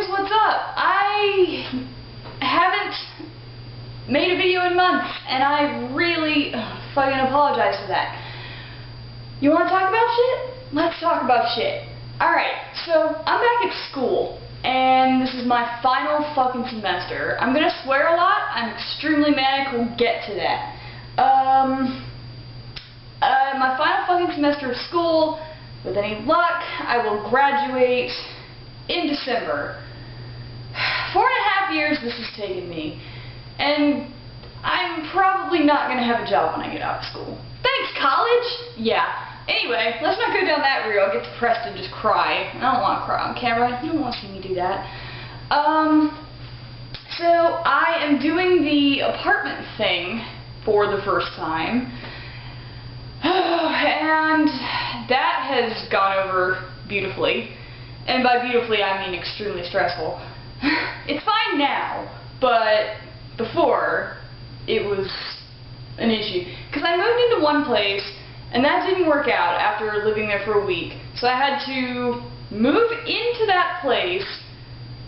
what's up? I haven't made a video in months, and I really fucking apologize for that. You want to talk about shit? Let's talk about shit. Alright, so I'm back at school, and this is my final fucking semester. I'm gonna swear a lot. I'm extremely manic. We'll get to that. My final fucking semester of school. With any luck, I will graduate in December. 4.5 years this has taken me, and I'm probably not going to have a job when I get out of school. Thanks, college! Yeah. Anyway, let's not go down that route. I'll get depressed and just cry. I don't want to cry on camera. You don't want to see me do that. So I am doing the apartment thing for the first time. And that has gone over beautifully. And by beautifully, I mean extremely stressful. It's fine now, but before, it was an issue. Because I moved into one place, and that didn't work out after living there for a week. So I had to move into that place,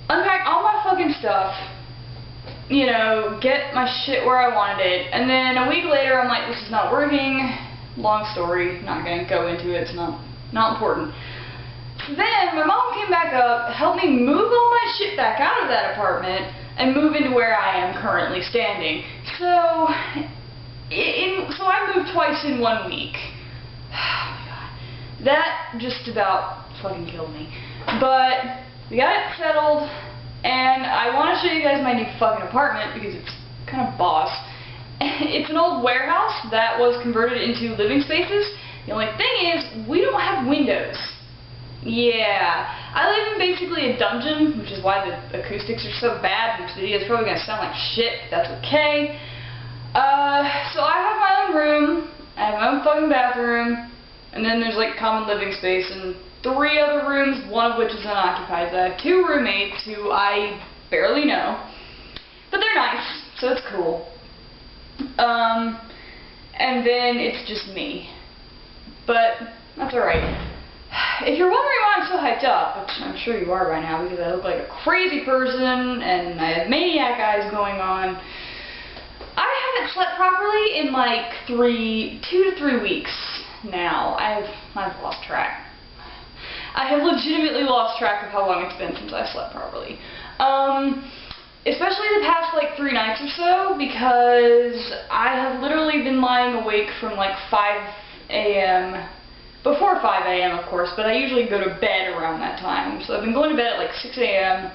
unpack all my fucking stuff, you know, get my shit where I wanted it, and then a week later I'm like, this is not working. Long story, not gonna go into it, it's not important. Then my mom came back up, helped me move all my shit back out of that apartment, and move into where I am currently standing. So, so I moved twice in 1 week. Oh my god. That just about fucking killed me. But we got it settled, and I want to show you guys my new fucking apartment because it's kind of boss. It's an old warehouse that was converted into living spaces. The only thing is, we don't have windows. Yeah, I live in basically a dungeon, which is why the acoustics are so bad. This video is probably going to sound like shit, but that's okay. So I have my own room, I have my own fucking bathroom, and then there's like common living space and 3 other rooms, one of which is unoccupied. So I have 2 roommates who I barely know, but they're nice, so it's cool. And then it's just me. But that's alright. If you're wondering why I'm so hyped up, which I'm sure you are by now because I look like a crazy person and I have maniac eyes going on, I haven't slept properly in like 2 to 3 weeks now. I've lost track. I have legitimately lost track of how long it's been since I slept properly. Especially the past like 3 nights or so, because I have literally been lying awake from like 5 a.m. Before 5 a.m. of course, but I usually go to bed around that time. So I've been going to bed at like 6 a.m.,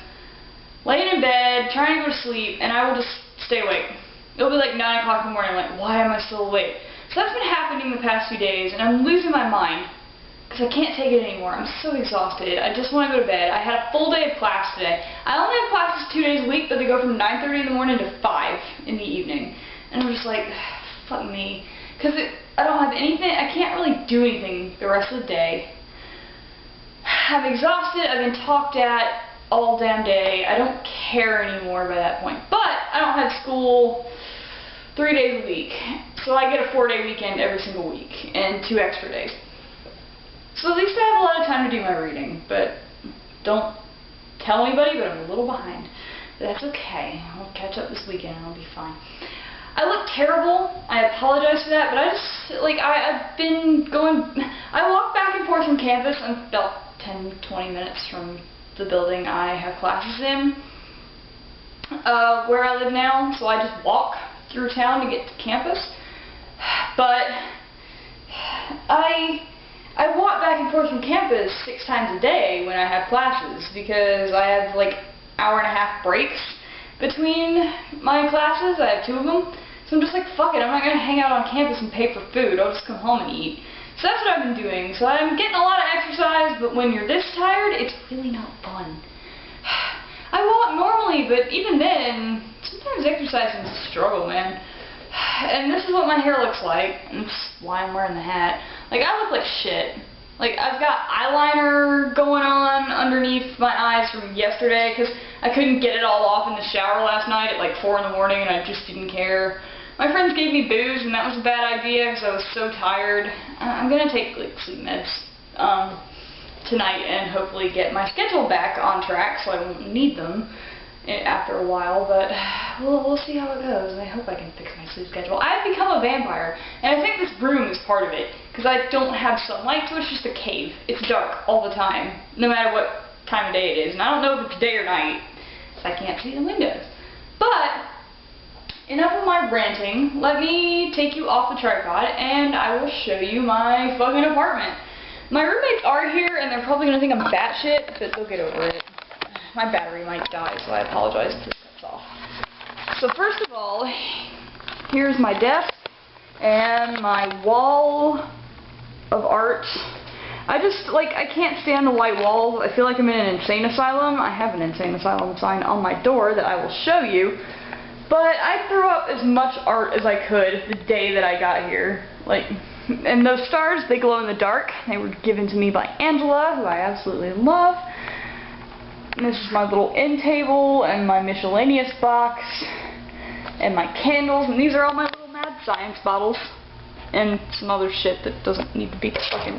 laying in bed, trying to go to sleep, and I will just stay awake. It'll be like 9 o'clock in the morning, I'm like, why am I still awake? So that's been happening the past few days, and I'm losing my mind. Because I can't take it anymore. I'm so exhausted. I just want to go to bed. I had a full day of class today. I only have classes 2 days a week, but they go from 9:30 in the morning to 5 in the evening. And I'm just like, fuck me. Because I don't have anything, I can't really do anything the rest of the day. I'm exhausted. I've been talked at all damn day. I don't care anymore by that point. But I don't have school 3 days a week. So I get a 4-day weekend every single week and 2 extra days. So at least I have a lot of time to do my reading, but don't tell anybody, but I'm a little behind. But that's okay. I'll catch up this weekend and I'll be fine. I look terrible. I apologize for that, but I just, like, I've been going, I walk back and forth from campus. I'm about 10-20 minutes from the building I have classes in, where I live now, so I just walk through town to get to campus. But I walk back and forth from campus 6 times a day when I have classes because I have like hour-and-a-half breaks between my classes. I have 2 of them. So I'm just like, fuck it, I'm not going to hang out on campus and pay for food. I'll just come home and eat. So that's what I've been doing. So I'm getting a lot of exercise, but when you're this tired, it's really not fun. I walk normally, but even then, sometimes exercising is a struggle, man. And this is what my hair looks like, and that's why I'm wearing the hat. Like, I look like shit. Like, I've got eyeliner going on underneath my eyes from yesterday, because I couldn't get it all off in the shower last night at like 4 in the morning, and I just didn't care. My friends gave me booze, and that was a bad idea, because I was so tired. I'm gonna take, like, sleep meds. tonight and hopefully get my schedule back on track so I won't need them after a while, but we'll see how it goes, and I hope I can fix my sleep schedule. I've become a vampire, and I think this room is part of it, because I don't have sunlight, so it's just a cave. It's dark all the time, no matter what time of day it is, and I don't know if it's day or night, so I can't see the windows. But enough of my ranting. Let me take you off the tripod, and I will show you my fucking apartment. My roommates are here, and they're probably going to think I'm batshit, but they'll get over it. My battery might die, so I apologize if this cuts off. So first of all, here's my desk and my wall of art. I can't stand the white walls. I feel like I'm in an insane asylum. I have an insane asylum sign on my door that I will show you. But I threw up as much art as I could the day that I got here. And those stars, they glow in the dark. They were given to me by Angela, who I absolutely love. And this is my little end table, and my miscellaneous box, and my candles, and these are all my little mad science bottles, and some other shit that doesn't need to be fucking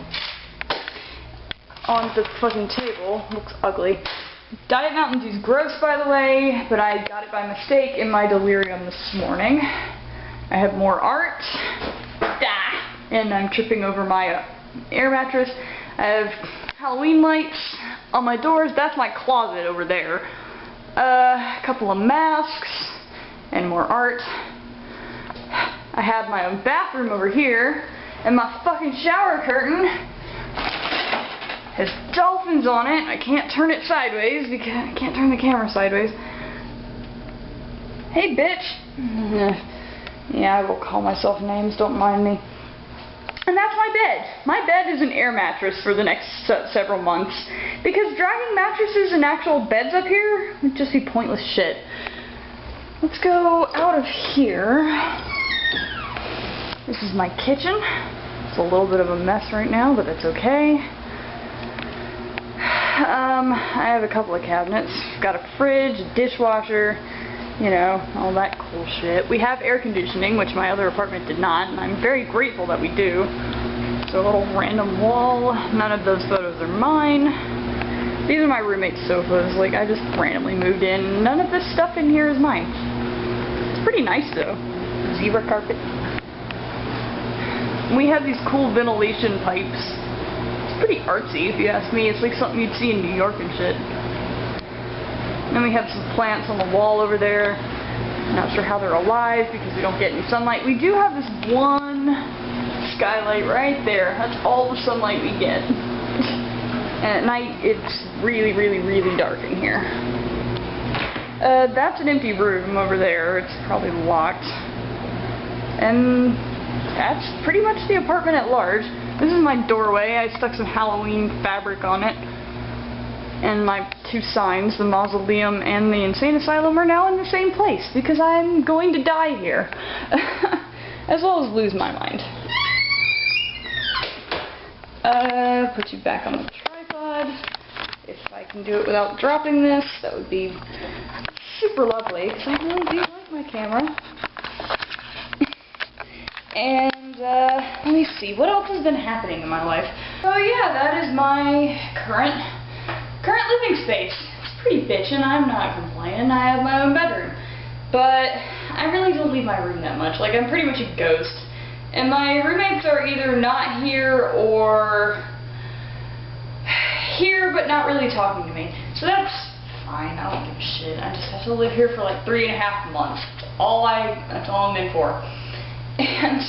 on the fucking table. Looks ugly. Diet Mountain Dew's gross, by the way, but I got it by mistake in my delirium this morning. I have more art, and I'm tripping over my air mattress. I have Halloween lights on my doors. That's my closet over there. A couple of masks and more art. I have my own bathroom over here, and my fucking shower curtain has dolphins on it. I can't turn it sideways because I can't turn the camera sideways. Hey, bitch. Yeah, I will call myself names, don't mind me. And that's my bed. My bed is an air mattress for the next several months, because dragging mattresses and actual beds up here would just be pointless shit. Let's go out of here. This is my kitchen. It's a little bit of a mess right now, but that's okay. I have a couple of cabinets. Got a fridge, a dishwasher, you know, all that cool shit. We have air conditioning, which my other apartment did not, and I'm very grateful that we do. So a little random wall. None of those photos are mine. These are my roommate's sofas. I just randomly moved in. None of this stuff in here is mine. It's pretty nice, though. Zebra carpet. We have these cool ventilation pipes. It's pretty artsy, if you ask me. It's like something you'd see in New York and shit. Then we have some plants on the wall over there. Not sure how they're alive because we don't get any sunlight. We do have this one skylight right there. That's all the sunlight we get. And at night it's really, really, really dark in here. That's an empty room over there. It's probably locked. And that's pretty much the apartment at large. This is my doorway. I stuck some Halloween fabric on it. And my two signs, the mausoleum and the insane asylum, are now in the same place because I'm going to die here. As well as lose my mind. Put you back on the tripod. If I can do it without dropping this, that would be super lovely, because I really do like my camera. And, let me see, what else has been happening in my life? So yeah, that is my current living space. It's pretty bitchin', I'm not complaining. I have my own bedroom. But I really don't leave my room that much. I'm pretty much a ghost. And my roommates are either not here or here but not really talking to me. So that's fine, I don't give a shit. I just have to live here for 3.5 months. That's all I'm in for. And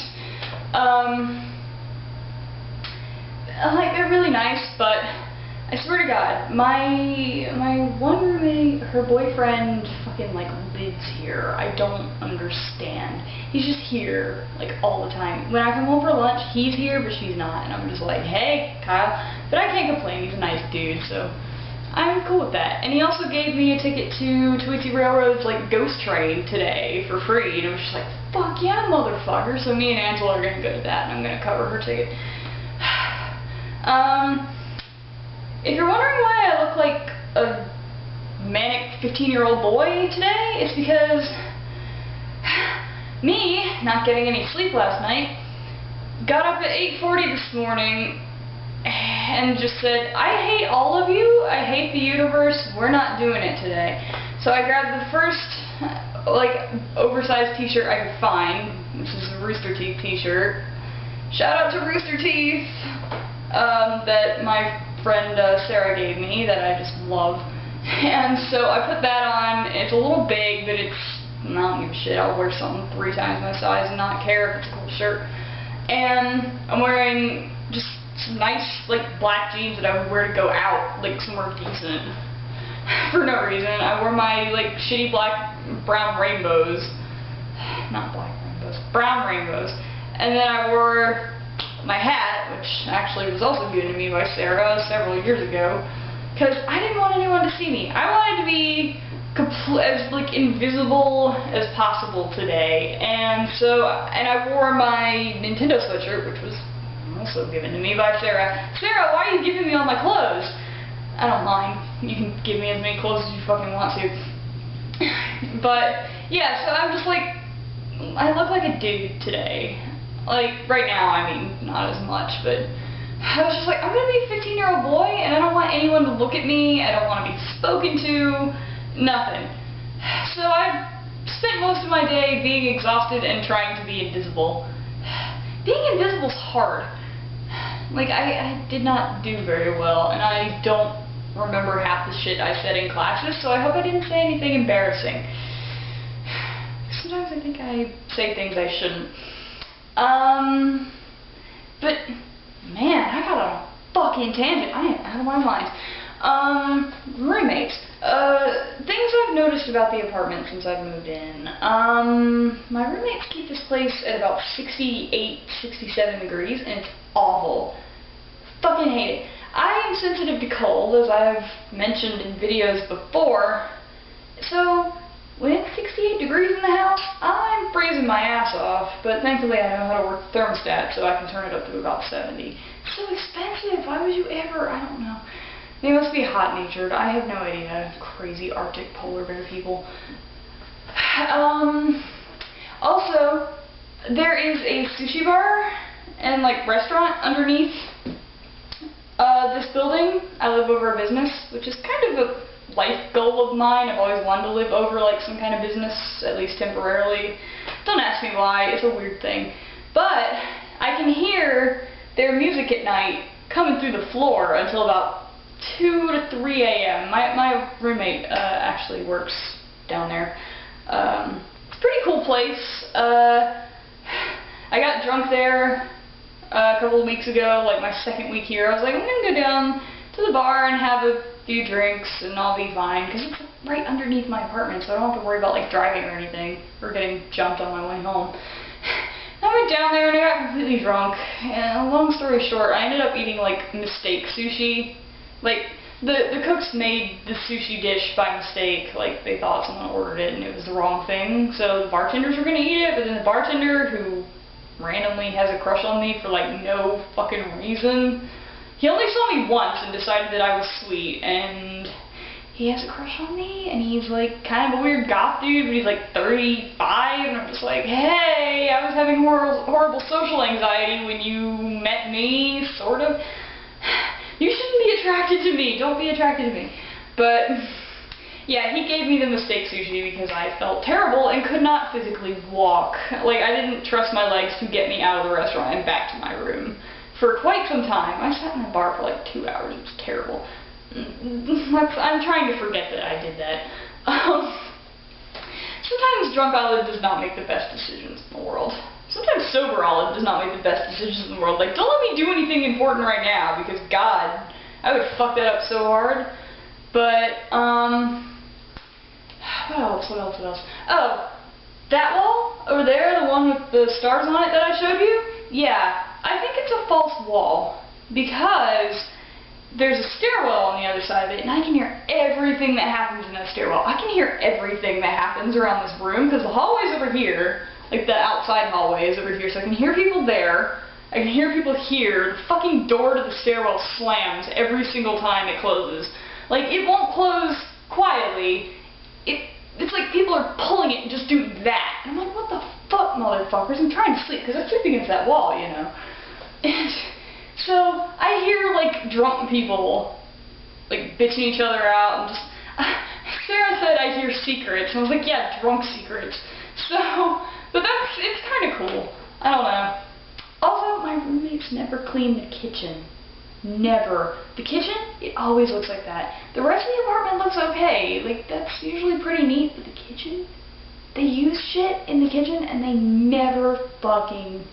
they're really nice, but I swear to God, my one roommate, her boyfriend fucking lives here. I don't understand. He's just here all the time. When I come home for lunch, he's here, but she's not, and I'm just like, hey, Kyle. But I can't complain. He's a nice dude, so I'm cool with that. And he also gave me a ticket to Tweety Railroad's ghost train today for free, and I was just like, fuck yeah, motherfucker. So me and Angela are gonna go to that, and I'm gonna cover her ticket. If you're wondering why I look like a manic 15-year-old boy today, it's because me, not getting any sleep last night, got up at 8:40 this morning and just said, I hate all of you, I hate the universe, we're not doing it today. So I grabbed the first, like, oversized t-shirt I could find, which is a Rooster Teeth t-shirt. Shout out to Rooster Teeth, that my friend Sarah gave me, that I just love. And so I put that on. It's a little big, but it's, I don't give a shit, I'll wear something 3 times my size and not care if it's a cool shirt. And I'm wearing just some nice, like, black jeans that I would wear to go out, like, somewhere decent. For no reason. I wore my, like, shitty brown rainbows. Not black rainbows. Brown rainbows. And then I wore my hat, which actually was also given to me by Sarah several years ago, because I didn't want anyone to see me. I wanted to be as, like, invisible as possible today. And so, and I wore my Nintendo sweatshirt, which was also given to me by Sarah. Sarah, why are you giving me all my clothes? I don't mind. You can give me as many clothes as you fucking want to. But, yeah, so I'm just like, I look like a dude today. Like, right now, I mean, not as much, but I was just like, I'm gonna be a 15-year-old boy, and I don't want anyone to look at me, I don't want to be spoken to, nothing. So I've spent most of my day being exhausted and trying to be invisible. Being invisible's hard. Like, I did not do very well, and I don't remember half the shit I said in classes, so I hope I didn't say anything embarrassing. Sometimes I think I say things I shouldn't. But, man, I got on a fucking tangent. I am out of my mind. Roommates. Things I've noticed about the apartment since I've moved in. My roommates keep this place at about 68, 67 degrees, and it's awful. Fucking hate it. I am sensitive to cold, as I've mentioned in videos before, so when it's 68 degrees in the house, I'm freezing my ass off, but thankfully I know how to work the thermostat, so I can turn it up to about 70. It's so expensive, why would you ever, I don't know. They must be hot-natured, I have no idea, crazy Arctic polar bear people. Also, there is a sushi bar and, like, restaurant underneath this building. I live over a business, which is kind of a life goal of mine. I've always wanted to live over, like, some kind of business, at least temporarily. Don't ask me why, it's a weird thing. But I can hear their music at night coming through the floor until about 2 to 3 a.m. My roommate actually works down there. It's a pretty cool place. I got drunk there a couple of weeks ago, like my second week here. I was like, I'm gonna go down to the bar and have a few drinks and I'll be fine, because it's right underneath my apartment, so I don't have to worry about, like, driving or anything, or getting jumped on my way home. I went down there and I got completely drunk, and long story short, I ended up eating, like, mistake sushi. Like, the cooks made the sushi dish by mistake. Like, they thought someone ordered it and it was the wrong thing, so the bartenders were gonna eat it, but then the bartender, who randomly has a crush on me for, like, no fucking reason, he only saw me once and decided that I was sweet, and he has a crush on me, and he's, like, kind of a weird goth dude, but he's, like, 35, and I'm just like, hey, I was having horrible social anxiety when you met me, sort of. You shouldn't be attracted to me. Don't be attracted to me. But, yeah, he gave me the mistake sushi because I felt terrible and could not physically walk. Like, I didn't trust my legs to get me out of the restaurant and back to my room for quite some time. I sat in the bar for like 2 hours. It was terrible. I'm trying to forget that I did that. Sometimes drunk Olive does not make the best decisions in the world. Sometimes sober Olive does not make the best decisions in the world. Like, don't let me do anything important right now, because, God, I would fuck that up so hard. But, what else? Oh, that wall over there, the one with the stars on it that I showed you? Yeah, I think it's a false wall, because there's a stairwell on the other side of it, and I can hear everything that happens in that stairwell. I can hear everything that happens around this room, because the hallway's over here. Like, the outside hallway is over here, so I can hear people there, I can hear people here, the fucking door to the stairwell slams every single time it closes. Like, it won't close quietly, it's like people are pulling it and just doing that. And I'm like, what the fuck, motherfuckers, I'm trying to sleep, because I sleep against that wall, you know. And So I hear like drunk people like bitching each other out and just Sarah said I hear secrets and I was like, yeah, drunk secrets. So but it's kinda cool. I don't know. Also, my roommates never clean the kitchen. Never. The kitchen, it always looks like that. The rest of the apartment looks okay. Like, that's usually pretty neat, but the kitchen, they use shit in the kitchen and they never fucking,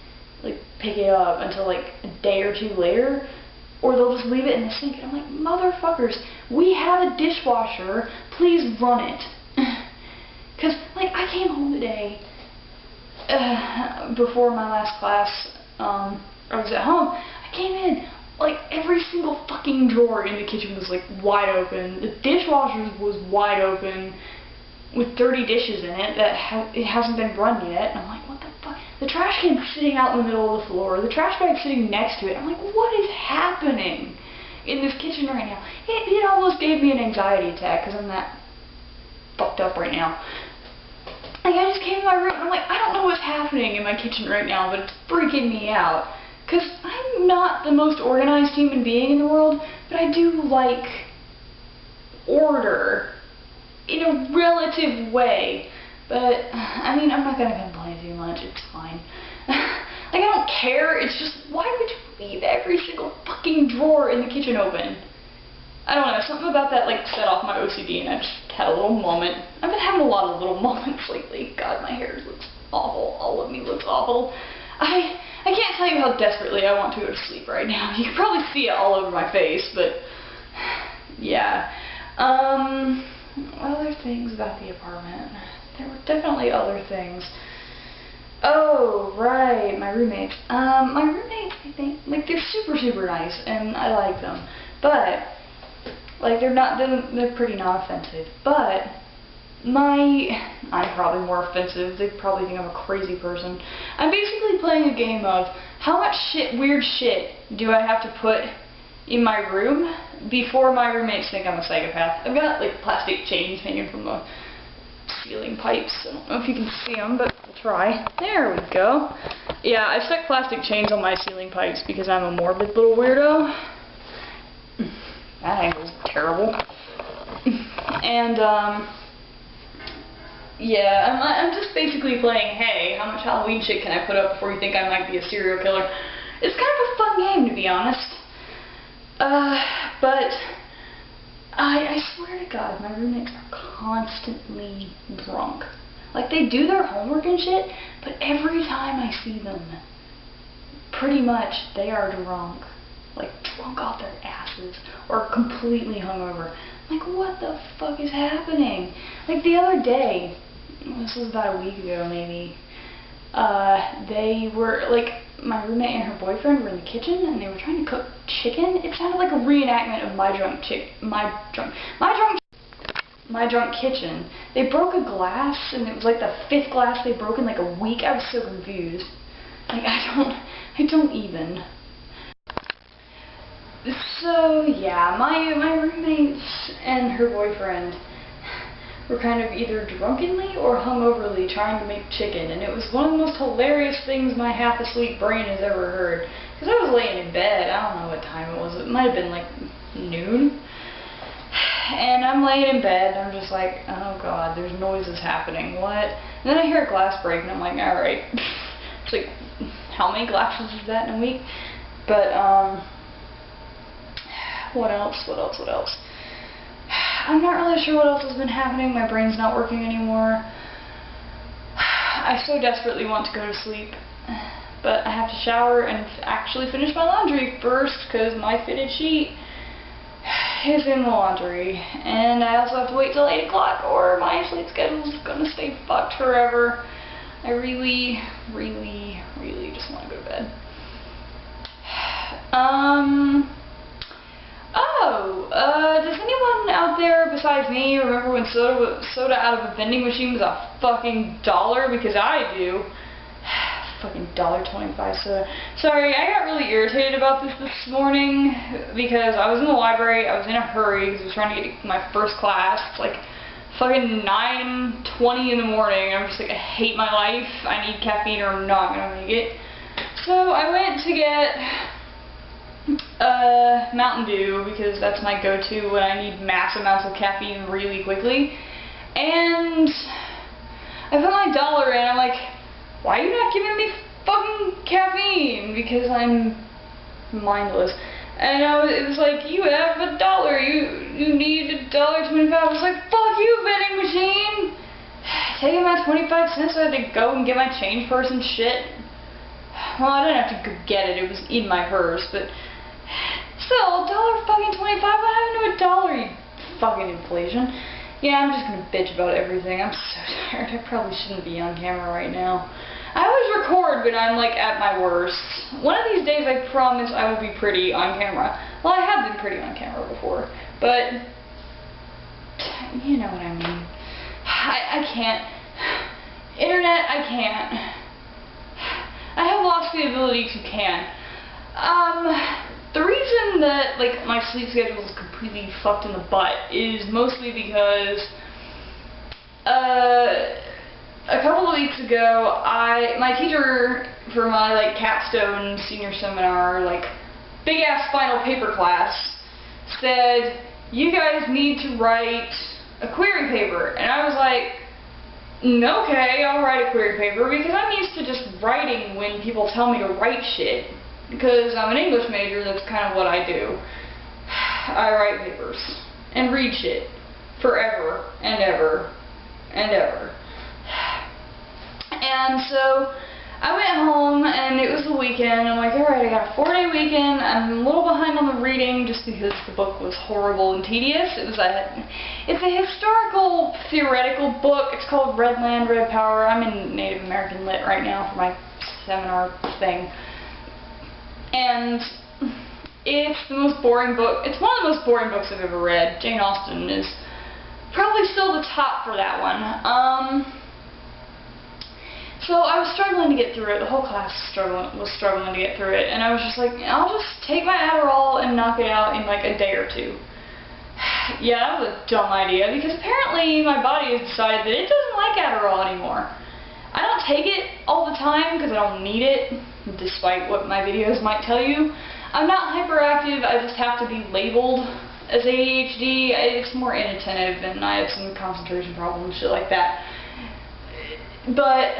like, pick it up until, like, a day or two later. Or they'll just leave it in the sink. And I'm like, motherfuckers, we have a dishwasher. Please run it. Because, like, I came home today before my last class. I was at home. I came in. Like, every single fucking drawer in the kitchen was, like, wide open. The dishwasher was wide open with dirty dishes in it that it hasn't been run yet. And I'm like, what the fuck? The trash can's sitting out in the middle of the floor. The trash bag's sitting next to it. I'm like, what is happening in this kitchen right now? It almost gave me an anxiety attack because I'm that fucked up right now. Like, I just came in my room and I'm like, I don't know what's happening in my kitchen right now, but it's freaking me out. Because I'm not the most organized human being in the world, but I do like order in a relative way. But, I mean, I'm not going to complain too much. It's fine. Like, I don't care. It's just, why would you leave every single fucking drawer in the kitchen open? I don't know. Something about that, like, set off my OCD, and I just had a little moment. I've been having a lot of little moments lately. God, my hair looks awful. All of me looks awful. I can't tell you how desperately I want to go to sleep right now. You can probably see it all over my face, but yeah. Other things about the apartment. There were definitely other things. Oh, right, my roommates. My roommates, I think, like, they're super, super nice, and I like them. But, like, they're pretty non-offensive. But I'm probably more offensive. They probably think I'm a crazy person. I'm basically playing a game of how much weird shit do I have to put in my room before my roommates think I'm a psychopath. I've got, like, plastic chains hanging from the ceiling pipes. I don't know if you can see them, but we'll try. There we go. Yeah, I stuck plastic chains on my ceiling pipes because I'm a morbid little weirdo. That angle's terrible. And, yeah, I'm just basically playing, hey, how much Halloween shit can I put up before you think I might be a serial killer? It's kind of a fun game, to be honest. But I swear to God, my roommates are constantly drunk. Like, they do their homework and shit, but every time I see them, pretty much, they are drunk. Like, drunk off their asses, or completely hungover. Like, what the fuck is happening? Like, the other day, this was about a week ago, maybe, they were, like, my roommate and her boyfriend were in the kitchen, and they were trying to cook chicken. It sounded like a reenactment of my drunk kitchen. They broke a glass, and it was like the 5th glass they broke in like a week. I was so confused. Like, I don't even. So, yeah, my roommates and her boyfriend were kind of either drunkenly or hungoverly trying to make chicken, and it was one of the most hilarious things my half-asleep brain has ever heard. Because I was laying in bed, I don't know what time it was, it might have been like noon, and I'm laying in bed, and I'm just like, oh god, there's noises happening, what? And then I hear a glass break, and I'm like, alright. It's like, how many glasses is that in a week? But, what else? I'm not really sure what else has been happening. My brain's not working anymore. I so desperately want to go to sleep, but I have to shower and actually finish my laundry first because my fitted sheet is in the laundry. And I also have to wait till 8 o'clock or my sleep schedule is going to stay fucked forever. I really, really, really just want to go to bed. Does anyone out there besides me remember when soda out of a vending machine was a fucking $1? Because I do. Fucking $1.25 soda. Sorry, I got really irritated about this morning because I was in the library, I was in a hurry because I was trying to get to my first class. It's like fucking 9:20 in the morning, and I'm just like, I hate my life, I need caffeine or I'm not gonna make it. So I went to get Mountain Dew, because that's my go-to when I need mass amounts of caffeine really quickly. And I put my dollar in. I'm like, why are you not giving me fucking caffeine? Because I'm mindless. And it was like, you have $1. You need $1.25. I was like, fuck you, vending machine. Taking my 25 cents, so I had to go and get my change purse and shit. Well, I didn't have to go get it. It was in my purse, but still, $1.25. What happened to $1? You fucking inflation. Yeah, I'm just gonna bitch about everything. I'm so tired. I probably shouldn't be on camera right now. I always record when I'm like at my worst. One of these days, I promise I will be pretty on camera. Well, I have been pretty on camera before, but you know what I mean. I can't. Internet, I can't. I have lost the ability to can. The reason that like my sleep schedule is completely fucked in the butt is mostly because a couple of weeks ago, my teacher for my like capstone senior seminar, like big ass final paper class, said you guys need to write a query paper, and I was like, okay, I'll write a query paper, because I'm used to just writing when people tell me to write shit, because I'm an English major. That's kind of what I do. I write papers and read shit forever and ever and ever. And so I went home, and it was the weekend. I'm like, alright, I got a 4-day weekend. I'm a little behind on the reading just because the book was horrible and tedious. It's a historical, theoretical book. It's called Red Land, Red Power. I'm in Native American Lit right now for my seminar thing. And it's the most boring book. It's one of the most boring books I've ever read. Jane Austen is probably still the top for that one. So I was struggling to get through it. The whole class was struggling to get through it, and I was just like, I'll just take my Adderall and knock it out in like a day or two. Yeah, that was a dumb idea, because apparently my body has decided that it doesn't like Adderall anymore. I don't take it all the time because I don't need it, despite what my videos might tell you. I'm not hyperactive. I just have to be labeled as ADHD. It's more inattentive, and I have some concentration problems, shit like that. But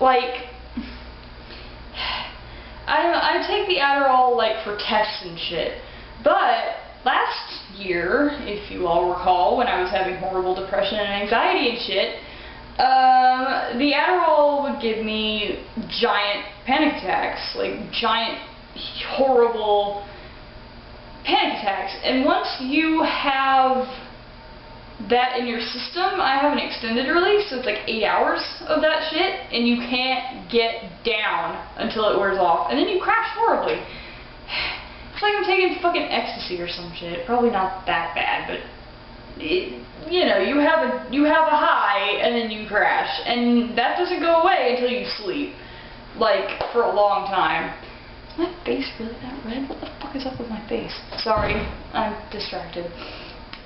like, I take the Adderall like for tests and shit. But last year, if you all recall, when I was having horrible depression and anxiety and shit, the Adderall would give me giant panic attacks, like giant, horrible panic attacks. And once you have that in your system, I have an extended release, so it's like 8 hours of that shit, and you can't get down until it wears off, and then you crash horribly. It's like I'm taking fucking ecstasy or some shit. Probably not that bad, but you know, you have a high and then you crash, and that doesn't go away until you sleep, like for a long time. Is my face really that red? What the fuck is up with my face? Sorry, I'm distracted.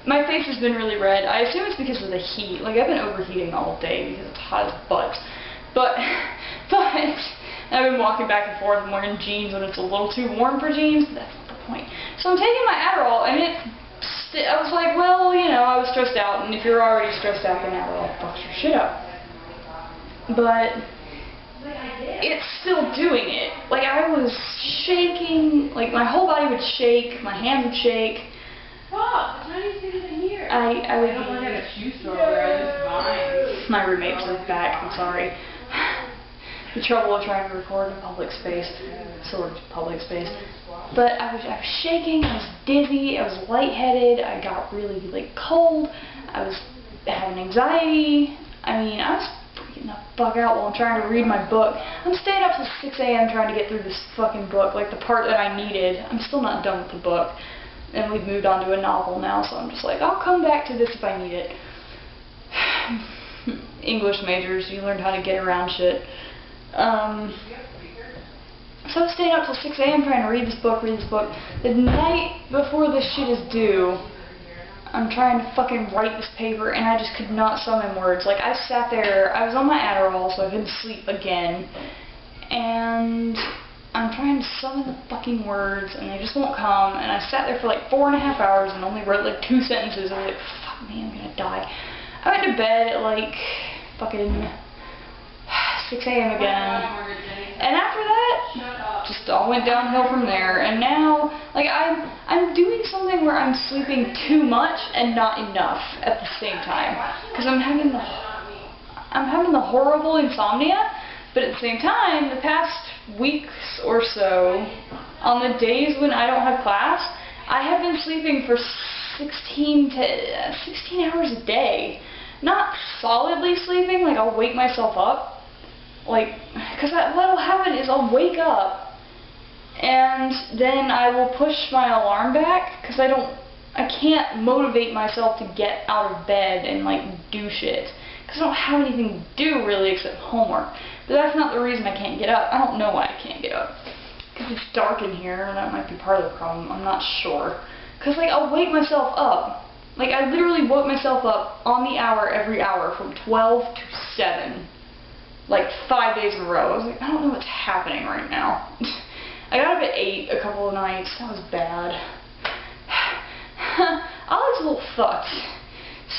My face has been really red. I assume it's because of the heat. Like, I've been overheating all day because it's hot as butt. But I've been walking back and forth and wearing jeans when it's a little too warm for jeans. But that's not the point. So I'm taking my Adderall, and I was like, well, you know, I was stressed out, and if you're already stressed out, then Adderall fucks your shit up. But it's still doing it. Like, I was shaking. Like, my whole body would shake. My hands would shake. Fuck, it's not even in here. I would don't work at a shoe store where I just find. My roommates are back, I'm sorry. The trouble of trying to record in public space. Sort of public space. But I was shaking, I was dizzy, I was lightheaded, I got really like cold, I was having anxiety. I mean, I was freaking the fuck out while I'm trying to read my book. I'm staying up till 6 a.m. trying to get through this fucking book, like the part that I needed. I'm still not done with the book. And we've moved on to a novel now, so I'm just like, I'll come back to this if I need it. English majors, you learned how to get around shit. So I was staying up till 6 a.m. trying to read this book. The night before this shit is due, I'm trying to fucking write this paper, and I just could not summon words. Like, I sat there, I was on my Adderall, so I couldn't sleep again, and I'm trying to summon the fucking words, and they just won't come, and I sat there for like 4.5 hours and only wrote like 2 sentences. I was like, fuck me, I'm gonna die. I went to bed at like fucking 6 a.m. again, and after that, just all went downhill from there. And now, like, I'm doing something where I'm sleeping too much and not enough at the same time, because I'm having the horrible insomnia. But at the same time, the past weeks or so, on the days when I don't have class, I have been sleeping for 16 hours a day. Not solidly sleeping, like I'll wake myself up. Like, because what'll happen is I'll wake up, and then I will push my alarm back, because I can't motivate myself to get out of bed and like do shit. Because I don't have anything to do really except homework. But that's not the reason I can't get up. I don't know why I can't get up. Because it's dark in here, and that might be part of the problem. I'm not sure. Because like I'll wake myself up. Like I literally woke myself up on the hour every hour from 12 to 7. Like 5 days in a row. I was like, I don't know what's happening right now. I got up at 8 a couple of nights. That was bad. I was a little fucked.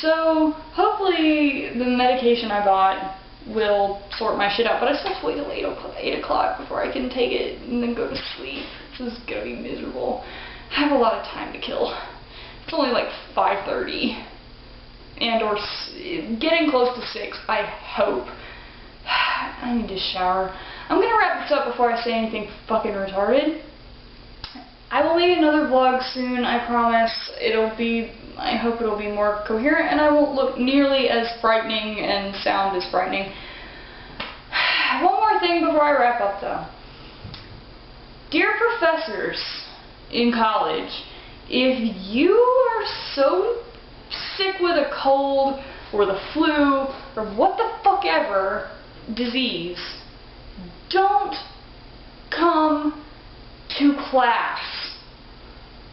So, hopefully the medication I bought will sort my shit out, but I still have to wait till 8 o'clock before I can take it and then go to sleep. This is gonna be miserable. I have a lot of time to kill. It's only like 5:30, and or getting close to 6, I hope. I need to shower. I'm gonna wrap this up before I say anything fucking retarded. I will make another vlog soon, I promise. I hope it'll be more coherent, and I won't look nearly as frightening and sound as frightening. One more thing before I wrap up, though. Dear professors in college, if you are so sick with a cold, or the flu, or what the fuck ever disease, don't come to class.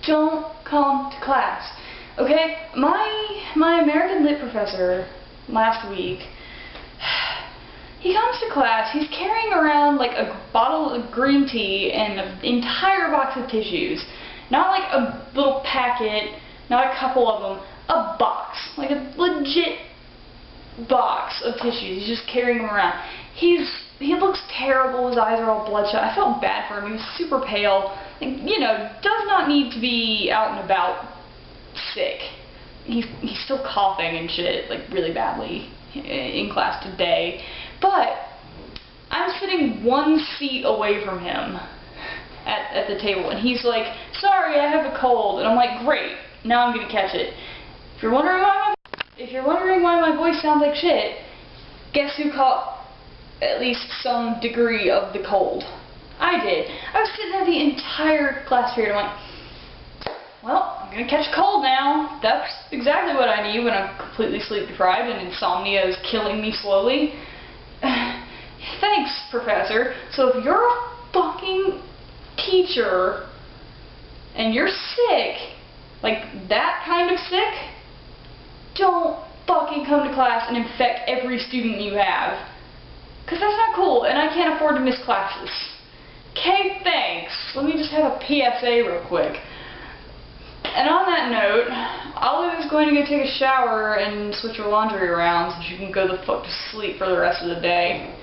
Don't come to class. Okay, my American Lit professor last week, he comes to class, he's carrying around like a bottle of green tea and an entire box of tissues. Not like a little packet, not a couple of them, a box. Like a legit box of tissues. He's just carrying them around. He looks terrible, his eyes are all bloodshot. I felt bad for him, he was super pale. Like, you know, does not need to be out and about sick. He's still coughing and shit, like really badly in class today. But I'm sitting 1 seat away from him at the table, and he's like, sorry, I have a cold. And I'm like, great, now I'm gonna catch it. If you're wondering why my voice sounds like shit, guess who caught at least some degree of the cold? I did. I was sitting there the entire class period. I'm like, well, I'm gonna catch a cold now. That's exactly what I need when I'm completely sleep deprived and insomnia is killing me slowly. Thanks, professor. So if you're a fucking teacher and you're sick, like that kind of sick, don't fucking come to class and infect every student you have. Because that's not cool, and I can't afford to miss classes. Okay, thanks. Let me just have a PSA real quick. And on that note, Olive is going to go take a shower and switch her laundry around so she can go the fuck to sleep for the rest of the day.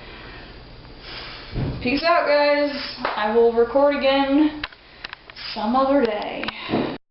Peace out, guys. I will record again some other day.